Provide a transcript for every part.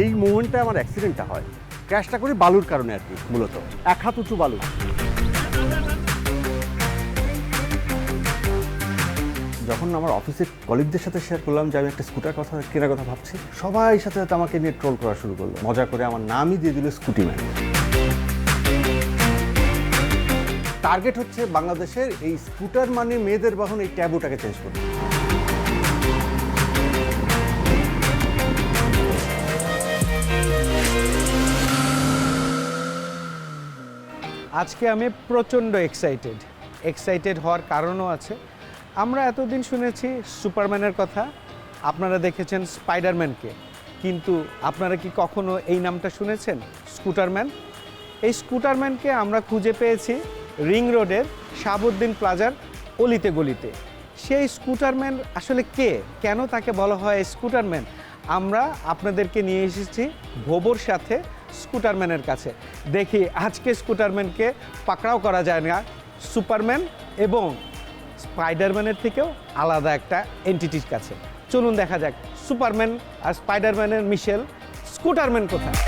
যেই মোমেন্টে আমার অ্যাক্সিডেন্টটা হয়, ক্র্যাশটা করি বালুর কারণে আর কি, মূলত 1 হাত উঁচু বালু। যখন আমার অফিসের কলিগদের সাথে শেয়ার করলাম যে আমি একটা স্কুটার কেনার কথা ভাবছি, সবাই সাথে সাথে আমাকে নিয়ে ট্রোল করা শুরু করলো, মজা করে আমার নামই দিয়ে দিল স্কুটি ম্যান। টার্গেট হচ্ছে বাংলাদেশের এই স্কুটার মানে মেয়েদের বাহন, এই ট্যাবুটাকে চেঞ্জ করবে। আজকে আমি প্রচণ্ড এক্সাইটেড হওয়ার কারণও আছে। আমরা এতদিন শুনেছি সুপারম্যানের কথা, আপনারা দেখেছেন স্পাইডারম্যানকে, কিন্তু আপনারা কি কখনো এই নামটা শুনেছেন, স্কুটারম্যান? এই স্কুটারম্যানকে আমরা খুঁজে পেয়েছি রিং রোডের শাহাবুদ্দিন প্লাজার অলিতে গলিতে। সেই স্কুটারম্যান আসলে কে, কেন তাকে বলা হয় স্কুটারম্যান? আমরা আপনাদেরকে নিয়ে এসেছি ভোবর সাথে স্কুটারম্যানের কাছে। দেখি আজকে স্কুটারম্যানকে পাকড়াও করা যায় না সুপারম্যান এবং স্পাইডারম্যানের থেকেও আলাদা একটা এন্টিটির কাছে। চলুন দেখা যাক সুপারম্যান আর স্পাইডারম্যানের মিশেল স্কুটারম্যান কোথায়।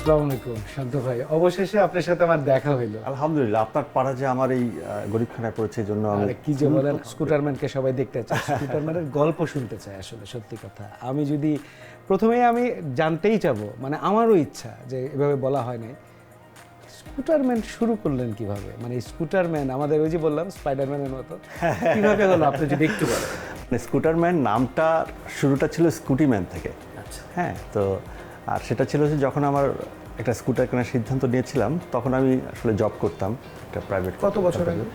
আসসালামু আলাইকুম শান্ত ভাই, অবশেষে আপনার সাথে আমার দেখা হইলো। আলহামদুলিল্লাহ, আপনার পাড়া যে আমার এই গরিবখানায় পড়েছে, এই জন্য আমি কি যে বলেন, স্কুটারম্যানকে সবাই দেখতে চায়, স্কুটারম্যানের গল্প শুনতে চায়। আসলে সত্যি কথা, আমি যদি প্রথমেই আমি জানতেই চাবো, মানে আমারও ইচ্ছা যে এভাবে বলা হয় নাই, স্কুটারম্যান শুরু করলেন কিভাবে? মানে স্কুটারম্যান আমাদের ওই যে বললাম স্পাইডারম্যানের মতো, কিভাবে হলো আপনি যদি একটু বলেন। স্কুটারম্যান নামটা শুরুটা ছিল স্কুটি ম্যান থেকে। আচ্ছা, হ্যাঁ, তো আর সেটা ছিল যে যখন আমার একটা স্কুটার কেনার সিদ্ধান্ত নিয়েছিলাম, তখন আমি আসলে জব করতাম একটা প্রাইভেট। কত বছর আগে?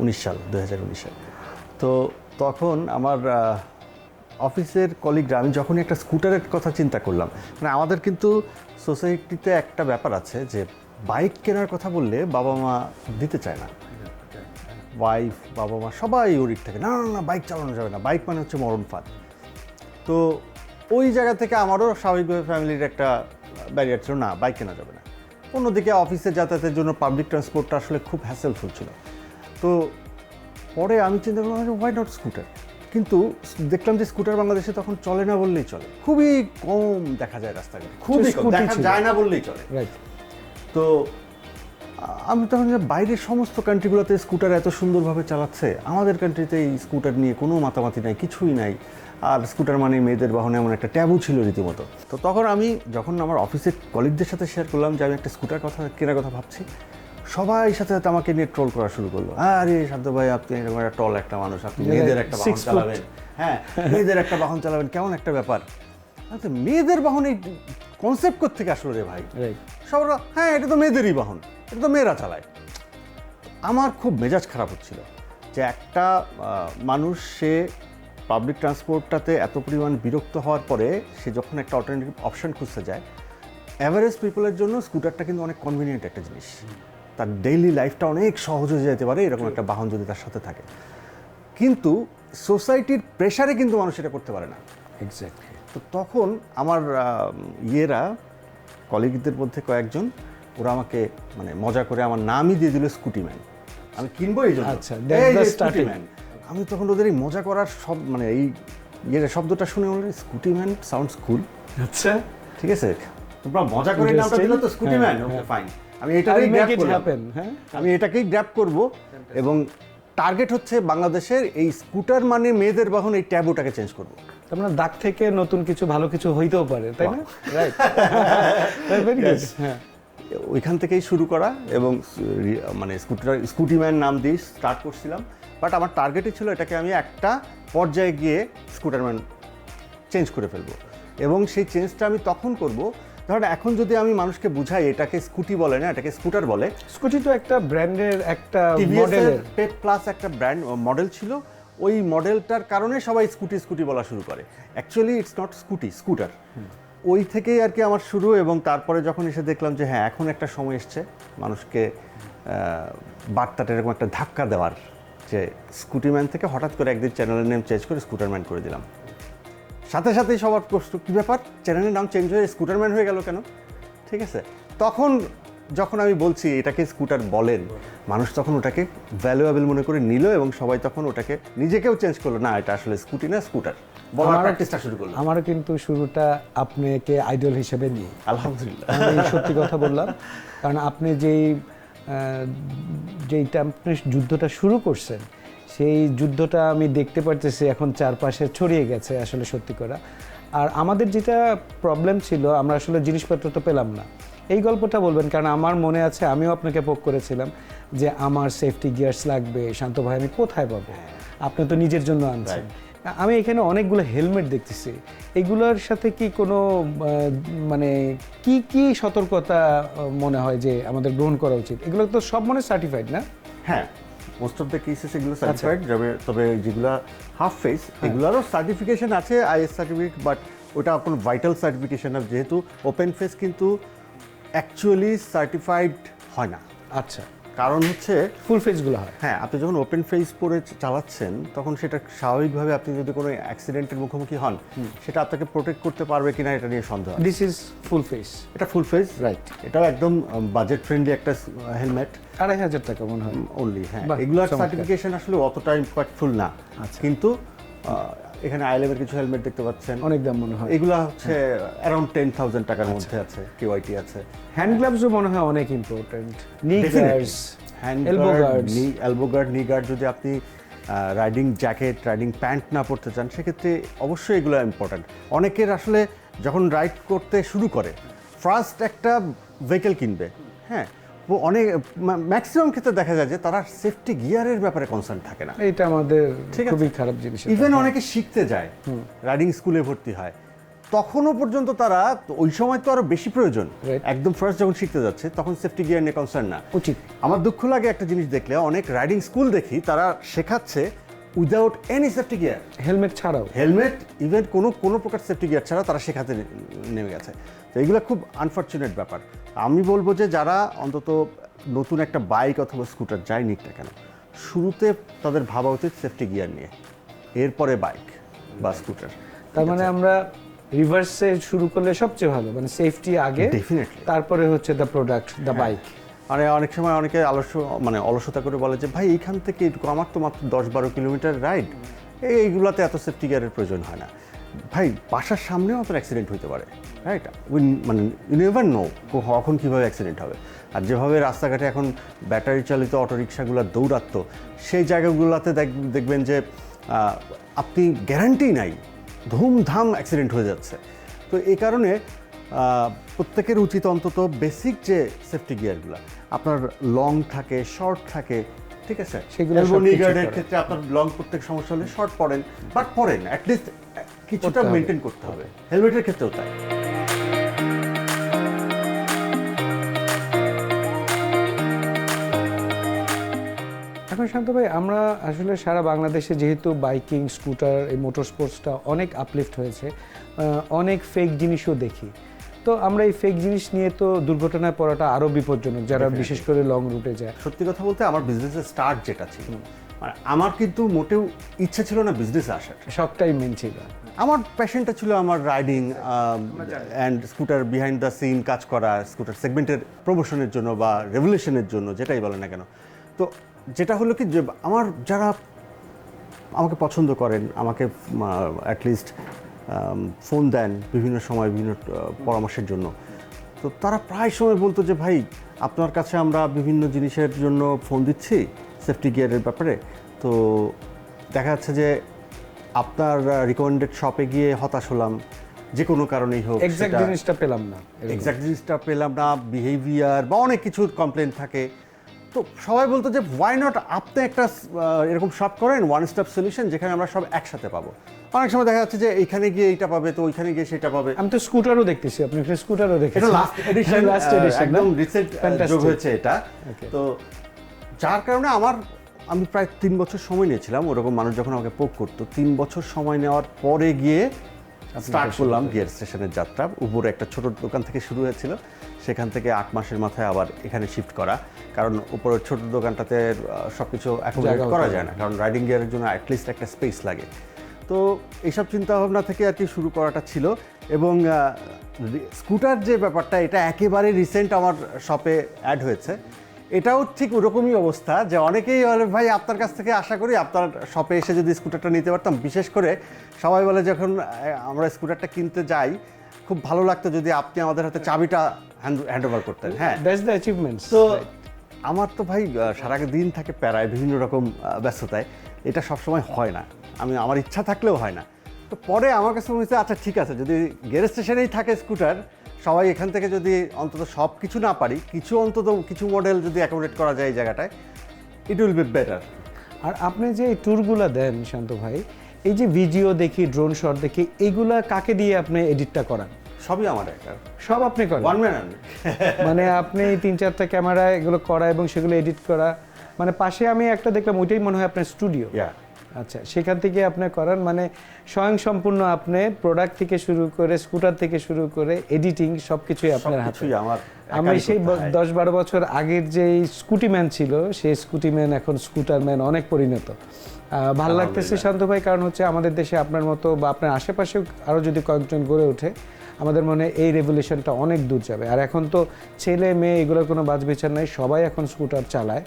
19 সাল, 2019 সাল। তো তখন আমার অফিসের কলিগরা, আমি যখনই একটা স্কুটারের কথা চিন্তা করলাম, মানে আমাদের কিন্তু সোসাইটিতে একটা ব্যাপার আছে যে বাইক কেনার কথা বললে বাবা মা দিতে চায় না। ওয়াইফ, বাবা মা সবাই ওরিক থাকে, না না না বাইক চালানো যাবে না, বাইক মানে হচ্ছে মরণ ফাঁদ। তো ওই জায়গা থেকে আমারও স্বাভাবিকভাবে ফ্যামিলির একটা ব্যারিয়ার ছিল, না বাইক কেনা যাবে না। অন্যদিকে অফিসে যাতায়াতের জন্য পাবলিক ট্রান্সপোর্টটা আসলে খুব হ্যাসেলফুল ছিল। তো পরে আমি চিন্তা করলাম ওয়াই নট স্কুটার, কিন্তু দেখলাম যে স্কুটার বাংলাদেশে তখন চলে না বললেই চলে, খুবই কম দেখা যায় রাস্তাঘাটে, খুবই কম দেখা যায় না বললেই চলে। তো আমি তখন বাইরের সমস্ত কান্ট্রিগুলোতে স্কুটার এত সুন্দরভাবে চালাচ্ছে, আমাদের কান্ট্রিতে এই স্কুটার নিয়ে কোনো মাতামাতি নাই, কিছুই নাই, আর স্কুটার মানে মেয়েদের বাহনে এমন একটা ট্যাবু ছিল রীতিমতো। তো তখন আমি যখন আমার অফিসের কলিগদের সাথে শেয়ার করলাম যে আমি একটা স্কুটার কেনার কথা ভাবছি, সবাই সাথে সাথে আমাকে নিয়ে ট্রোল করা শুরু করলো, আরে শান্ত ভাই আপনি এরকম একটা টল একটা মানুষ, আপনি মেয়েদের একটা বাহন চালাবেন, হ্যাঁ মেয়েদের একটা বাহন চালাবেন, কেমন একটা ব্যাপার, আচ্ছা মেয়েদের বাহন এই কনসেপ্ট কোত্থেকে আসলো রে ভাই? সবাই হ্যাঁ এটা তো মেয়েদেরই বাহন, এটা তো মেয়েরা চালায়। আমার খুব মেজাজ খারাপ হচ্ছিল যে একটা মানুষ, সে পাবলিক ট্রান্সপোর্টটাতে এত পরিমাণ বিরক্ত হওয়ার পরে সে যখন একটা অল্টারনেটিভ অপশন খুঁজতে যায়, অ্যাভারেজ পিপলের জন্য স্কুটারটা কিন্তু অনেক কনভিনিয়েন্ট একটা জিনিস, তার ডেইলি লাইফটা অনেক সহজ হয়ে যেতে পারে এরকম একটা বাহন যদি তার সাথে থাকে। কিন্তু সোসাইটির প্রেশারে কিন্তু মানুষ এটা করতে পারে না। এক্স্যাক্টলি। তো তখন আমার কলিগদের মধ্যে কয়েকজন, ওরা আমাকে মানে মজা করে আমার নামই দিয়ে দিল স্কুটি ম্যান। আমি কিনবো এই জন্য। আচ্ছা, স্কুটি ম্যান। আমি তখন ওদের এই মজা করার সব মানে এই শব্দটা শুনে বলি স্কুটি ম্যান সাউন্ডস কুল। আচ্ছা ঠিক আছে, তোমরা মজা করে নামটা দিলে তো স্কুটি ম্যান, ওকে ফাইন, আমি এটাকেই গ্র্যাব করলাম। আমি এটাকেই গ্র্যাব করব এবং টার্গেট হচ্ছে বাংলাদেশের এই স্কুটার মানে মেয়েদের বাহন, এই ট্যাবুটাকে চেঞ্জ করবো। আমরা দাগ থেকে নতুন কিছু ভালো কিছু হইতেও পারে, তাই না? Right, very good. হ্যাঁ, ওইখান থেকেই শুরু করা এবং মানে স্কুটি ম্যান নাম দিয়ে স্টার্ট করছিলাম। বাট আমার টার্গেটই ছিল এটাকে আমি একটা পর্যায়ে গিয়ে স্কুটারম্যান চেঞ্জ করে ফেলবো, এবং সেই চেঞ্জটা আমি তখন করব, ধরেন এখন যদি আমি মানুষকে বুঝাই এটাকে স্কুটি বলে না, এটাকে স্কুটার বলে। স্কুটি তো একটা ব্র্যান্ডের, একটা মডেলের পেপ প্লাস একটা ব্র্যান্ড মডেল ছিল, ওই মডেলটার কারণে সবাই স্কুটি বলা শুরু করে। Actually it's not scooter. ওই থেকেই আর কি আমার শুরু, এবং তারপরে যখন এসে দেখলাম যে হ্যাঁ এখন একটা সময় এসছে মানুষকে বার্তাটা এরকম একটা ধাক্কা দেওয়ার, যে স্কুটিম্যান থেকে হঠাৎ করে একদিন চ্যানেলের নেম চেঞ্জ করে স্কুটারম্যান করে দিলাম। সাথে সাথেই সবার প্রশ্ন, কী ব্যাপার চ্যানেলের নাম চেঞ্জ হয়ে স্কুটারম্যান হয়ে গেল কেন? ঠিক আছে, তখন যখন আমি বলছি এটাকে স্কুটার বলেন, মানুষ তখন ওটাকে ভ্যালুয়েবল মনে করে নিল এবং সবাই তখন ওটাকে নিজেকেও চেঞ্জ করলো, না এটা আসলে স্কুটি না স্কুটার বলার প্র্যাকটিসটা শুরু করলো। আমারও কিন্তু শুরুটা আপনাকে আইডল হিসেবে নিয়ে, আলহামদুলিল্লাহ। আমি সত্যি কথা বললাম, কারণ আপনি যেইটা আপনি যুদ্ধটা শুরু করছেন, সেই যুদ্ধটা আমি দেখতে পারতেছি এখন চারপাশে ছড়িয়ে গেছে আসলে সত্যি করা। আর আমাদের যেটা প্রবলেম ছিল, আমরা আসলে জিনিসপত্র তো পেলাম না। এই গল্পটা বলবেন, কারণ আমার মনে আছে আমিও আপনাকে পোক করেছিলাম যে আমার সেফটি গিয়ার্স লাগবে, শান্ত ভাই আমি কোথায় পাবো, আপনি তো নিজের জন্য আনছেন। আমি এখানে অনেকগুলো হেলমেট দেখতেছি, এগুলোর সাথে কি কোনো মানে কি কি সতর্কতা মনে হয় যে আমাদের গ্রহণ করা উচিত? এগুলো তো সব মনে সার্টিফাইড না? হ্যাঁ, মোস্ট অফ দ্য কেসেস এগুলো সার্টিফাইড, তবে যেগুলো হাফ ফেস এগুলোরও সার্টিফিকেশন আছে, আইএস সার্টিফিকেট, বাট ওটা আপনার ভাইটাল সার্টিফিকেশন না, যেহেতু ওপেন ফেস কিন্তু অ্যাকচুয়ালি সার্টিফাইড হয় না। আচ্ছা, কারণ হচ্ছে ফুল ফেসগুলো হয়। হ্যাঁ, আপনি যখন ওপেন ফেস পরে চালাচ্ছেন তখন সেটা স্বাভাবিকভাবে আপনি যদি কোনো অ্যাক্সিডেন্টের মুখোমুখি হন, সেটা আপনাকে প্রোটেক্ট করতে পারবে কিনা এটা নিয়ে সন্দেহ আছে। দিস ইজ ফুল ফেস, এটা ফুল ফেস, রাইট। এটাও একদম বাজেট ফ্রেন্ডলি একটা হেলমেট, 2500 টাকা মনে হয় অনলি। হ্যাঁ, বাহ, এগুলোর চমৎকার। সার্টিফিকেশন আসলে অতটা ইম্প্যাক্টফুল না। আচ্ছা। কিন্তু এখানে আইলেভের কিছু হেলমেট দেখতে পাচ্ছেন, অনেক দাম মনে হয়। এগুলো হচ্ছে অ্যারাউন্ড 10,000 টাকার মধ্যে আছে, কেওয়াইটি আছে। হ্যান্ড গ্লাভসও মনে হয় অনেক ইম্পর্টেন্ট, নি গার্ডস, এলবো গার্ড, নি গার্ড যদি আপনি রাইডিং জ্যাকেট, রাইডিং প্যান্ট না পরতে চান, সেক্ষেত্রে অবশ্যই এগুলো ইম্পর্ট্যান্ট। অনেকের আসলে যখন রাইড করতে শুরু করে, ফার্স্ট একটা ভেহিকেল কিনবে, হ্যাঁ, অনেক ম্যাক্সিমাম ক্ষেত্রে দেখা যায় যে তারা সেফটি গিয়ারের ব্যাপারে কনসার্ন থাকে না। এটা আমাদের ঠিক আছে। খুবই খারাপ জিনিস। ইভেন অনেকে শিখতে যায়, রাইডিং স্কুলে ভর্তি হয়, তখনও পর্যন্ত তারা ওই সময় তো আরো বেশি প্রয়োজন, Right. একদম ফার্স্ট যখন শিখতে যাচ্ছে তখন সেফটি গিয়ার নিয়ে কনসার্ন না। উচিত। আমার দুঃখ লাগে একটা জিনিস দেখলে, অনেক রাইডিং স্কুল দেখি তারা শেখাচ্ছে without any safety gear, helmet ছাড়াও। হেলমেট ইভেন কোনো প্রকার সেফটি গিয়ার ছাড়া তারা শেখাতে নেমে গেছে। তো এগুলো খুব আনফর্চুনেট ব্যাপার। আমি বলবো যে যারা অন্তত নতুন একটা বাইক অথবা স্কুটার যাই নিক না কেন, শুরুতে তাদের ভাবা উচিত সেফটি গিয়ার নিয়ে, এরপরে বাইক বা স্কুটার। তার মানে আমরা রিভার্সে শুরু করলে সবচেয়ে ভালো, মানে সেফটি আগে, ডেফিনেটলি, তারপরে হচ্ছে দ্য প্রোডাক্ট, দ্য বাইক। মানে অনেক সময় অনেকে অলসতা করে বলে যে ভাই এইখান থেকে এটুকু, আমার তো মাত্র 10-12 কিলোমিটার রাইড, এইগুলোতে এত সেফটি গিয়ারের প্রয়োজন হয় না। ভাই, বাসার সামনেও আপনার অ্যাক্সিডেন্ট হতে পারে, রাইট? মানে ইউ নেভার নো কখন কীভাবে অ্যাক্সিডেন্ট হবে। আর যেভাবে রাস্তাঘাটে এখন ব্যাটারি চালিত অটোরিকশাগুলো দৌড়াত্ম, সেই জায়গাগুলোতে দেখবেন যে আপনি গ্যারান্টি নাই, ধুমধাম অ্যাক্সিডেন্ট হয়ে যাচ্ছে। তো এই কারণে প্রত্যেকের উচিত অন্তত বেসিক যে সেফটি গিয়ারগুলো আপনার লং থাকে, শর্ট থাকে, ঠিক আছে, সেগুলো এলবো সব নি কিছু গার্ডের করা। ক্ষেত্রে আপনার লং প্রত্যেক সমস্যা হলে শর্ট পরেন, বাট পরেন অ্যাটলিস্ট কিছুটা করতে হবে। মেনটেন করতে হবে। হেলমেটের ক্ষেত্রেও তাই। এখন শান্ত ভাই, আমরা আসলে সারা বাংলাদেশে যেহেতু বাইকিং, স্কুটার, এই মোটর স্পোর্টসটা অনেক আপলিফট হয়েছে, অনেক ফেক জিনিসও দেখি। তো আমরা এই ফেক জিনিস নিয়ে তো দুর্ঘটনায় পড়াটা আরও বিপজ্জনক, যারা বিশেষ করে লং রুটে যায়। সত্যি কথা বলতে আমার বিজনেসের স্টার্ট যেটা ছিল, মানে আমার কিন্তু মোটেও ইচ্ছা ছিল না বিজনেসে আসার। সবটাই মেন ছিল। আমার প্যাশনটা ছিল আমার riding and scooter behind the scene কাজ করা, স্কুটার সেগমেন্টের প্রমোশনের জন্য বা রেভলিউশনের জন্য, যেটাই বলে না কেন। তো যেটা হলো কি, যে আমার যারা আমাকে পছন্দ করেন, আমাকে অ্যাটলিস্ট ফোন দেন বিভিন্ন সময় বিভিন্ন পরামর্শের জন্য, তো তারা প্রায় সময় বলতো যে ভাই, আপনার কাছে আমরা বিভিন্ন জিনিসের জন্য ফোন দিচ্ছি সেফটি গিয়ারের ব্যাপারে, তো দেখা যাচ্ছে যে আপনার রিকমেন্ডেড শপে গিয়ে হতাশ হলাম, যে কোনো কারণেই হোক, এক্সাক্ট জিনিসটা পেলাম না, এক্সাক্ট জিনিসটা পেলাম না, বিহেভিয়ার বা অনেক কিছুর কমপ্লেন থাকে। তো সবাই বলতো যে ওয়াই নট আপনি একটা এরকম শপ করেন, ওয়ান স্টপ সলিউশন, যেখানে আমরা সব একসাথে পাবো। অনেক সময় দেখা যাচ্ছে যে এইখানে গিয়ে এইটা পাবে, তো ওইখানে গিয়ে সেটা পাবে। আমি তো স্কুটারও দেখতেছি, আপনি একটা স্কুটারও এটা দেখেছেন, লাস্ট এডিশন, একদম রিসেন্ট যোগ Fantastic. হয়েছে এটা। তো যার কারণে আমি প্রায় 3 বছর সময় নিয়েছিলাম। ওরকম মানুষ যখন আমাকে পোক করতো, 3 বছর সময় নেওয়ার পরে গিয়ে স্টার্ট করলাম গিয়ার স্টেশনের যাত্রা। উপরে একটা ছোট দোকান থেকে শুরু হয়েছিল, সেখান থেকে 8 মাসের মাথায় আবার এখানে শিফট করা, কারণ উপরের ছোট দোকানটাতে সব কিছু অ্যাকোমোডেট করা যায় না, কারণ রাইডিং গিয়ারের জন্য অ্যাটলিস্ট একটা স্পেস লাগে। তো এইসব চিন্তাভাবনা থেকে আর কি শুরু করাটা ছিল। এবং স্কুটার যে ব্যাপারটা, এটা একেবারে রিসেন্ট আমার শপে অ্যাড হয়েছে। এটাও ঠিক ওরকমই অবস্থা যে অনেকেই বলে ভাই আপনার কাছ থেকে আশা করি আপনার শপে এসে যদি স্কুটারটা নিতে পারতাম। বিশেষ করে সবাই বলে যখন আমরা স্কুটারটা কিনতে যাই, খুব ভালো লাগতো যদি আপনি আমাদের হাতে চাবিটা হ্যান্ড ওভার করতেন। হ্যাঁ, দ্যাটস দ্য অ্যাচিভমেন্টস। তো আমার তো ভাই সারা দিন থাকে প্যারায়, বিভিন্ন রকম ব্যস্ততায়, এটা সবসময় হয় না, আমার ইচ্ছা থাকলেও হয় না। তো পরে আমার কাছে মনে হচ্ছে আচ্ছা ঠিক আছে, যদি গ্যারেজ স্টেশনেই থাকে স্কুটার, সবাই এখান থেকে যদি অন্তত সব কিছু না পারি, অন্তত কিছু মডেল যদি অ্যাকোমোডেট করা যায় এই জায়গাটায়, ইট উইল বি বেটার। আর আপনি যে ট্যুরগুলো দেন শান্ত ভাই, এই যে ভিডিও দেখি, ড্রোন শট দেখি, এইগুলা কাকে দিয়ে আপনি এডিটটা করান? সবই আমার একা, সব আপনি করেন? One man. মানে আপনি 3-4টা ক্যামেরা এগুলো করা এবং সেগুলো এডিট করা, মানে পাশে আমি একটা দেখলাম, ওইটাই মনে হয় আপনার স্টুডিও। আচ্ছা, সেখান থেকে আপনি করেন, মানে স্বয়ংসম্পূর্ণ আপনি প্রোডাক্ট থেকে শুরু করে, স্কুটার থেকে শুরু করে এডিটিং সব কিছুই আপনার হাতে। আমি সেই 10-12 বছর আগের যে স্কুটি ম্যান ছিল, সেই স্কুটি ম্যান এখন স্কুটার ম্যান, অনেক পরিণত। ভালো লাগতেছে শান্ত ভাই, কারণ হচ্ছে আমাদের দেশে আপনার মতো বা আপনার আশেপাশেও আরও যদি কয়েকজন গড়ে ওঠে, আমাদের মনে হয় এই রেভলিউশনটা অনেক দূর যাবে। আর এখন তো ছেলে মেয়ে এগুলোর কোনো বাছবিচার নাই, সবাই এখন স্কুটার চালায়।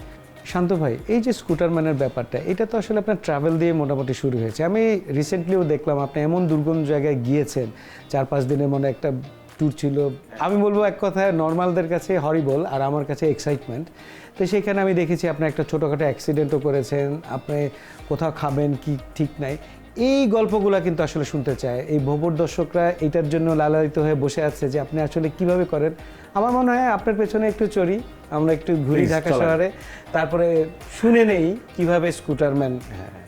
শান্ত ভাই, এই যে স্কুটার ম্যানের ব্যাপারটা, এটা তো আসলে আপনার ট্রাভেল দিয়ে মোটামুটি শুরু হয়েছে। আমি রিসেন্টলিও দেখলাম আপনি এমন দুর্গম জায়গায় গিয়েছেন, 4-5 দিনের মনে একটা ট্যুর ছিল। আমি বলবো এক কথায় নর্মালদের কাছে হরিবল, আর আমার কাছে এক্সাইটমেন্ট। তো সেখানে আমি দেখেছি আপনি একটা ছোটোখাটো অ্যাক্সিডেন্টও করেছেন, আপনি কোথাও খাবেন কি ঠিক নাই। এই গল্পগুলো কিন্তু আসলে শুনতে চায়, এই ভোবর দর্শকরা এইটার জন্য লালায়িত হয়ে বসে আছে যে আপনি আসলে কিভাবে করেন। আমার মনে হয় আপনার পেছনে একটু চড়ি, আমরা একটু ঘুরি ঢাকা শহরে, তারপরে শুনে নেই কিভাবে স্কুটারম্যান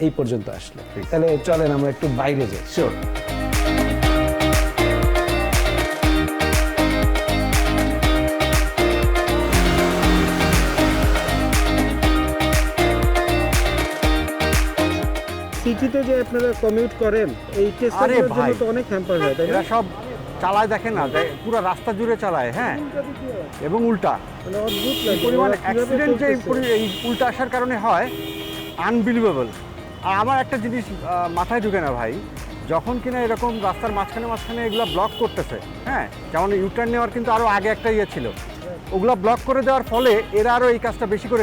এই পর্যন্ত আসলো। তাহলে চলেন আমরা একটু বাইরে যাই। শিওর। সিটিতে যে আপনারা কমিউট করেন, এই আরে ভাই, তো অনেক হ্যাম্পার হয়, তাই এরা না? সব চালায়, দেখেন না, পুরো রাস্তা জুড়ে চালায়। হ্যাঁ, এবং উল্টা মানে অদ্ভুত এই লাগে পরিমাণ ওরা কিভাবে অ্যাক্সিডেন্ট যে চলতেছে। এই উল্টা আসার কারণে হয়, আনবিলিভেবল। আর আমার একটা জিনিস মাথায় ঢুকে না ভাই, যখন কিনা এরকম রাস্তার মাঝখানে এগুলো ব্লক করতেছে, হ্যাঁ, যেমন ইউটার্ন নেওয়ার কিন্তু আরও আগে একটা ইয়ে ছিল, ওগুলো ব্লক করে দেওয়ার ফলে এরা আরও এই কাজটা বেশি করে।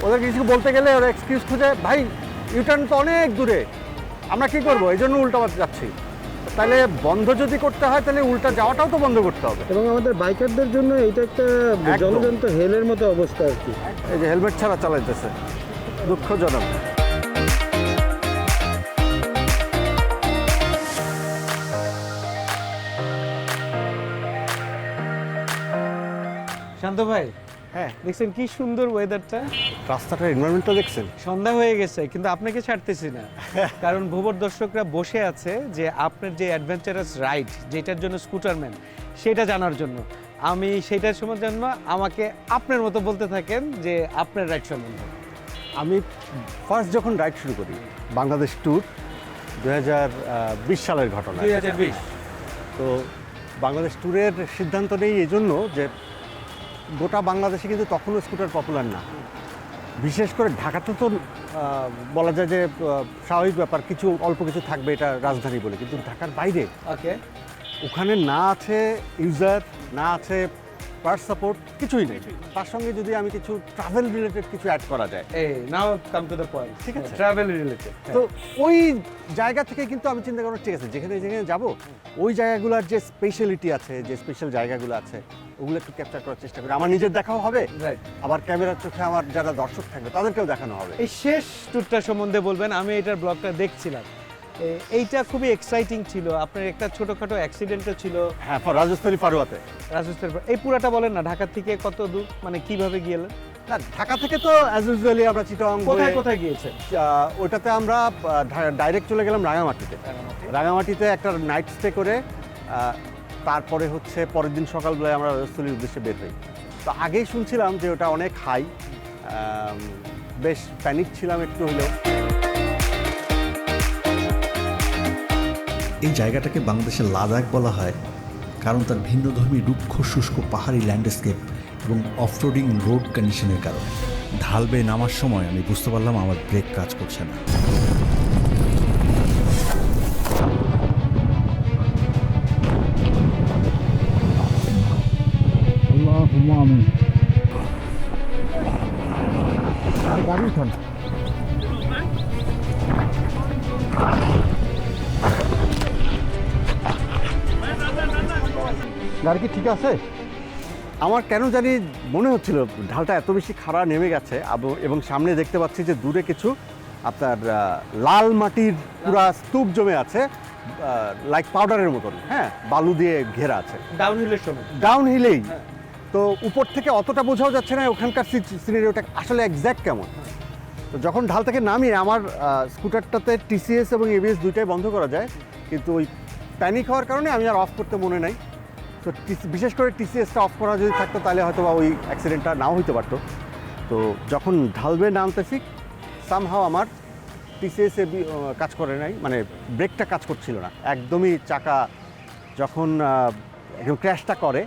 ওদের কিছু বলতে গেলে ওরা এক্সকিউজ খুঁজে, ভাই ইউটার্ন তো অনেক দূরে, আমরা কী করবো, এই জন্য উল্টা যাচ্ছি। তাহলে বন্ধ যদি করতে হয়, তাহলে উল্টা যাওয়াটাও তো বন্ধ করতে হবে। এবং আমাদের বাইকারদের জন্য এটা একটা একদম। জলজন্ত হেলের মতো অবস্থা আর কি। এই যে হেলমেট ছাড়া চালাইতেছে, দুঃখজনক। শান্ত ভাই, হ্যাঁ, দেখছেন কি সুন্দর ওয়েদারটা, রাস্তাটার এনভায়রনমেন্টটা দেখছেন। সন্ধ্যা হয়ে গেছে কিন্তু আপনাকে ছাড়তেছি না, কারণ ভোবর দর্শকরা বসে আছে যে আপনার যে অ্যাডভেঞ্চারাস রাইড, যেটার জন্য স্কুটারম্যান, সেটা জানার জন্য। আমি সেটার সময় জন্য আমাকে আপনার মতো বলতে থাকেন যে আপনার রাইড সম্বন্ধে। আমি ফার্স্ট যখন রাইড শুরু করি, বাংলাদেশ ট্যুর 2020 সালের ঘটনা। 2020। তো বাংলাদেশ ট্যুরের সিদ্ধান্ত নেই এই জন্য যে গোটা বাংলাদেশে কিন্তু তখনও স্কুটার পপুলার না। বিশেষ করে ঢাকাতে তো বলা যায় যে স্বাভাবিক ব্যাপার, অল্প কিছু থাকবে, এটা রাজধানী বলে, কিন্তু ঢাকার বাইরে ওকে, ওখানে না আছে ইউজার, না আছে পার্ট সাপোর্ট, কিছুই নেই। তার সঙ্গে যদি আমি কিছু ট্রাভেল রিলেটেড কিছু অ্যাড করা যায়, এই নাও কাম টু দ্য পয়েন্ট, ঠিক আছে, ট্রাভেল রিলেটেড। তো ওই জায়গা থেকে কিন্তু আমি চিন্তা করবো ঠিক আছে, যেখানে যাব ওই জায়গাগুলোর যে স্পেশালিটি আছে, যে স্পেশাল জায়গাগুলো আছে, ওগুলো একটু ক্যাপচার করার চেষ্টা করি। আমার নিজের দেখাও হবে, রাইট। আবার ক্যামেরার চোখে আমার যারা দর্শক থাকবে তাদেরকেও দেখানো হবে। এই শেষ ট্যুরটা সম্বন্ধে বলবেন, আমি এটার ব্লগটা দেখছিলাম, এইটা খুবই এক্সাইটিং ছিল। আপনার একটা ছোটোখাটো অ্যাক্সিডেন্টও ছিল। হ্যাঁ, রাজস্থানী ফারুয়াতে। রাজস্থান, এই পুরাটা বলেন না, ঢাকা থেকে কত দূর, মানে কিভাবে গেলেন? না, ঢাকা থেকে তো অ্যাজ ইউজুয়ালি আমরা চিটাগাং কোথায় কোথায় গিয়েছেন? ওইটাতে আমরা ডাইরেক্ট চলে গেলাম রাঙামাটিতে। রাঙামাটিতে একটা নাইট স্টে করে তারপরে হচ্ছে পরের দিন সকালবেলায় আমরা রাজস্থলীর উদ্দেশ্যে বের হই। তো আগেই শুনছিলাম যে ওটা অনেক হাই, বেশ প্যানিক ছিলাম একটু হলেও। এই জায়গাটাকে বাংলাদেশের লাদাখ বলা হয় কারণ তার ভিন্নধর্মী রুক্ষ শুষ্ক পাহাড়ি ল্যান্ডস্কেপ এবং অফরোডিং রোড কন্ডিশনের কারণে। ঢাল বেয়ে নামার সময় আমি বুঝতে পারলাম আমার ব্রেক কাজ করছে না। আমি গাড়ি উঠান। গাড়ি কি ঠিক আছে? আমার কেন জানি মনে হচ্ছিল ঢালটা এত বেশি খাড়া নেমে গেছে এবং সামনে দেখতে পাচ্ছি যে দূরে কিছু আপনার লাল মাটির পুরা স্তূপ জমে আছে, লাইক পাউডারের মতন, হ্যাঁ, বালু দিয়ে ঘেরা আছে। ডাউন হিলের সময় ডাউন হিলেই তো উপর থেকে অতটা বোঝাও যাচ্ছে না ওখানকার সিনারিওটা আসলে এক্স্যাক্ট কেমন। তো যখন ঢাল থেকে নামিয়ে আমার স্কুটারটাতে টিসিএস এবং এবিএস দুইটাই বন্ধ করা যায়, কিন্তু ওই প্যানিক হওয়ার কারণে আমি আর অফ করতে মনে নাই। তো বিশেষ করে টিসিএসটা অফ করা যদি থাকতো তাহলে হয়তো বা ওই অ্যাক্সিডেন্টটা নাও হইতে পারতো। তো যখন ঢালবে নামতেছি সামহাও আমার টিসিএস কাজ করে নাই, মানে ব্রেকটা কাজ করছিল না একদমই। চাকা যখন একদম ক্র্যাশটা করে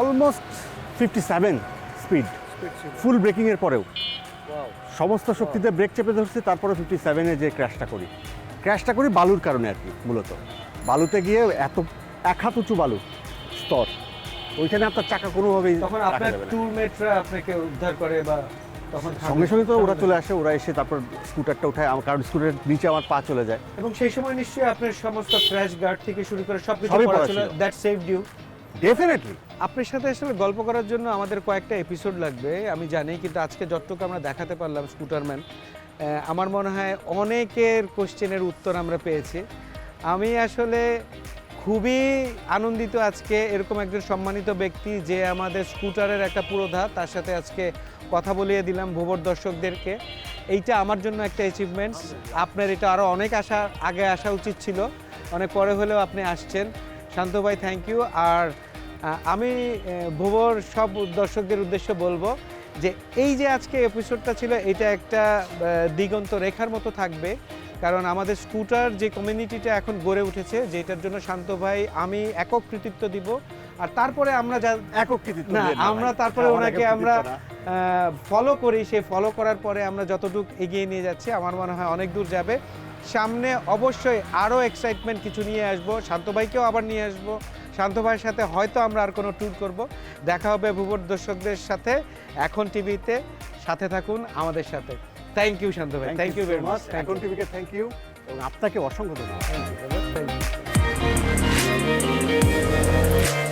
অলমোস্ট 57 স্পিড, ফুল ব্রেকিংয়ের পরেও সমস্ত শক্তিতে ব্রেক চেপে ধরছি, তারপরে 57-এ যে ক্র্যাশটা করি বালুর কারণে আর কি। মূলত বালুতে গিয়ে এত 1 হাত উঁচু বালু স্তর, ওইখানে আপনার চাকা কোনোভাবেই তখন রাখা আপনার যাবে না। ট্যুরমেটরা আপনাকে উদ্ধার করে বা তখন সঙ্গে সঙ্গে তো ওরা চলে আসে, ওরা এসে তারপর স্কুটারটা উঠায়, আমার কারণ স্কুটারের নিচে আমার পা চলে যায়। এবং সেই সময় নিশ্চয়ই আপনার সমস্ত ক্র্যাশ গার্ড থেকে শুরু করে সবকিছু সবই পড়া পড়া ছিল, ছিল। That saved you. ডেফিনেটলি আপনার সাথে আসলে গল্প করার জন্য আমাদের কয়েকটা এপিসোড লাগবে আমি জানি, কিন্তু আজকে যতটুকু আমরা দেখাতে পারলাম স্কুটারম্যান, আমার মনে হয় অনেকের কোশ্চেনের উত্তর আমরা পেয়েছি। আমি আসলে খুবই আনন্দিত আজকে এরকম একজন সম্মানিত ব্যক্তি যে আমাদের স্কুটারের একটা পুরোধা, তার সাথে আজকে কথা বলিয়ে দিলাম ভুবর দর্শকদেরকে। এইটা আমার জন্য একটা অ্যাচিভমেন্টস। আপনার এটা আরও অনেক আগে আসা উচিত ছিল, অনেক পরে হলেও আপনি আসছেন। শান্ত ভাই, থ্যাংক ইউ। আর আমি ভুবর সব দর্শকদের উদ্দেশ্যে বলবো যে এই যে আজকে এপিসোডটা ছিল, এটা একটা দিগন্ত রেখার মতো থাকবে, কারণ আমাদের স্কুটার যে কমিউনিটিটা এখন গড়ে উঠেছে, যেটার জন্য শান্ত ভাই আমি একক কৃতিত্ব দিব। আর তারপরে আমরা যা একক কৃতিত্ব না দিয়ে না আমরা ভাই। তারপরে আমার ওনাকে একক আমরা কৃতিত্ব না। ফলো করি, সেই ফলো করার পরে আমরা যতটুকু এগিয়ে নিয়ে যাচ্ছি আমার মনে হয় অনেক দূর যাবে। সামনে অবশ্যই আরও এক্সাইটমেন্ট কিছু নিয়ে আসবো, শান্ত ভাইকেও আবার নিয়ে আসবো। শান্ত ভাইয়ের সাথে হয়তো আমরা আর কোনো ট্যুর করব। দেখা হবে ভুবর দর্শকদের সাথে এখন টিভিতে। সাথে থাকুন আমাদের সাথে। থ্যাংক ইউ শান্ত ভাই, থ্যাংক ইউ ভেরি মাচ। এখন টিভিকে থ্যাংক ইউ এবং আপনাকে অসংখ্য ধন্যবাদ। Thank you.